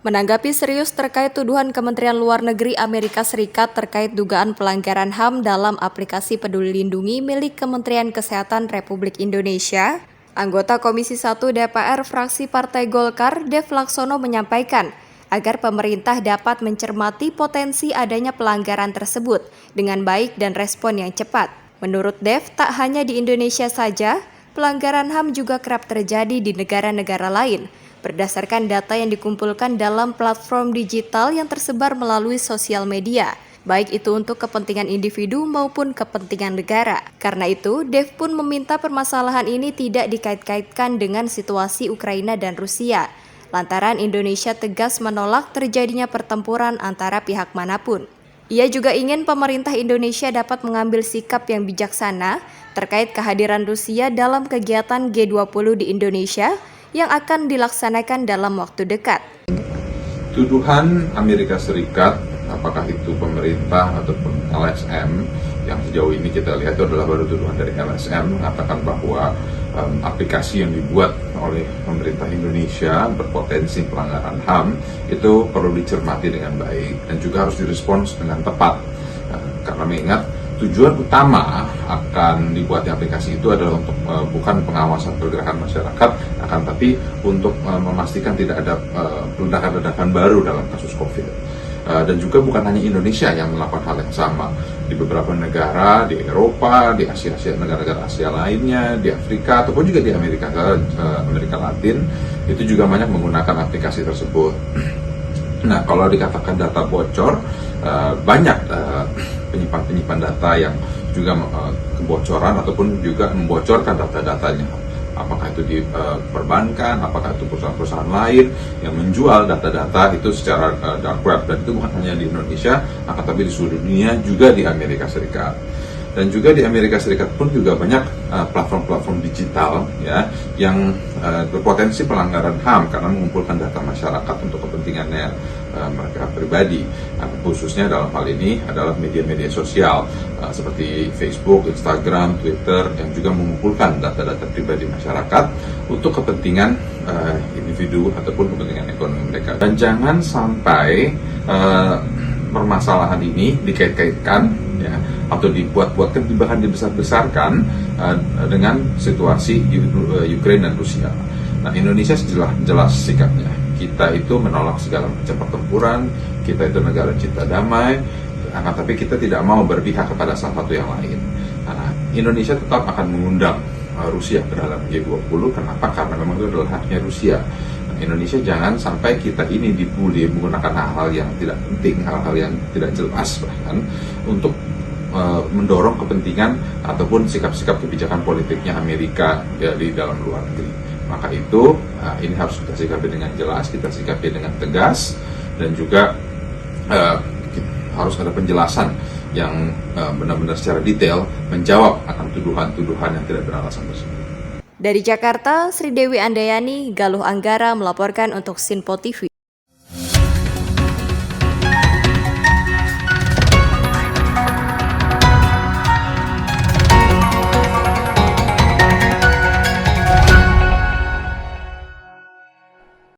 Menanggapi serius terkait tuduhan Kementerian Luar Negeri Amerika Serikat terkait dugaan pelanggaran HAM dalam aplikasi Peduli Lindungi milik Kementerian Kesehatan Republik Indonesia, anggota Komisi 1 DPR fraksi Partai Golkar, Dev Laksono menyampaikan agar pemerintah dapat mencermati potensi adanya pelanggaran tersebut dengan baik dan respon yang cepat. Menurut Dev, tak hanya di Indonesia saja, pelanggaran HAM juga kerap terjadi di negara-negara lain, berdasarkan data yang dikumpulkan dalam platform digital yang tersebar melalui sosial media, baik itu untuk kepentingan individu maupun kepentingan negara. Karena itu, Dev pun meminta permasalahan ini tidak dikait-kaitkan dengan situasi Ukraina dan Rusia, lantaran Indonesia tegas menolak terjadinya pertempuran antara pihak manapun. Ia juga ingin pemerintah Indonesia dapat mengambil sikap yang bijaksana terkait kehadiran Rusia dalam kegiatan G20 di Indonesia yang akan dilaksanakan dalam waktu dekat. Tuduhan Amerika Serikat, apakah itu pemerintah ataupun LSM, yang sejauh ini kita lihat itu adalah baru tuduhan dari LSM, mengatakan bahwa aplikasi yang dibuat oleh pemerintah Indonesia berpotensi pelanggaran HAM itu perlu dicermati dengan baik dan juga harus direspons dengan tepat. Karena mengingat tujuan utama akan dibuatnya aplikasi itu adalah untuk bukan pengawasan pergerakan masyarakat, akan tapi untuk memastikan tidak ada ledakan-ledakan baru dalam kasus COVID. Dan juga bukan hanya Indonesia yang melakukan hal yang sama. Di beberapa negara, di Eropa, di Asia, negara-negara Asia lainnya, di Afrika, ataupun juga di Amerika Latin, itu juga banyak menggunakan aplikasi tersebut. Nah, kalau dikatakan data bocor, banyak penyimpan data yang juga kebocoran ataupun juga membocorkan data-datanya. Apakah itu di perbankan, apakah itu perusahaan-perusahaan lain yang menjual data-data itu secara dark web, dan itu bukan hanya di Indonesia, akan tapi di seluruh dunia, juga di Amerika Serikat. Dan juga di Amerika Serikat pun juga banyak platform-platform digital ya yang berpotensi pelanggaran HAM karena mengumpulkan data masyarakat untuk kepentingannya mereka pribadi. Khususnya dalam hal ini adalah media-media sosial seperti Facebook, Instagram, Twitter yang juga mengumpulkan data-data pribadi masyarakat untuk kepentingan individu ataupun kepentingan ekonomi mereka. Dan jangan sampai permasalahan ini dikait-kaitkan ya, atau dibuat-buatkan, bahkan dibesar-besarkan dengan situasi Ukraina dan Rusia. Nah, Indonesia jelas sikapnya. Kita itu menolak segala macam pertempuran, kita itu negara cinta damai, tapi kita tidak mau berpihak kepada salah satu yang lain. Nah, Indonesia tetap akan mengundang Rusia ke dalam G20. Kenapa? Karena memang itu adalah haknya Rusia. Indonesia jangan sampai kita ini dibully menggunakan hal-hal yang tidak penting, hal-hal yang tidak jelas bahkan untuk mendorong kepentingan ataupun sikap-sikap kebijakan politiknya Amerika ya, di dalam luar negeri. Maka itu ini harus kita sikapi dengan jelas, kita sikapi dengan tegas, dan juga harus ada penjelasan yang benar-benar secara detail menjawab akan tuduhan-tuduhan yang tidak beralasan tersebut. Dari Jakarta, Sri Dewi Andayani, Galuh Anggara melaporkan untuk Sinpo TV.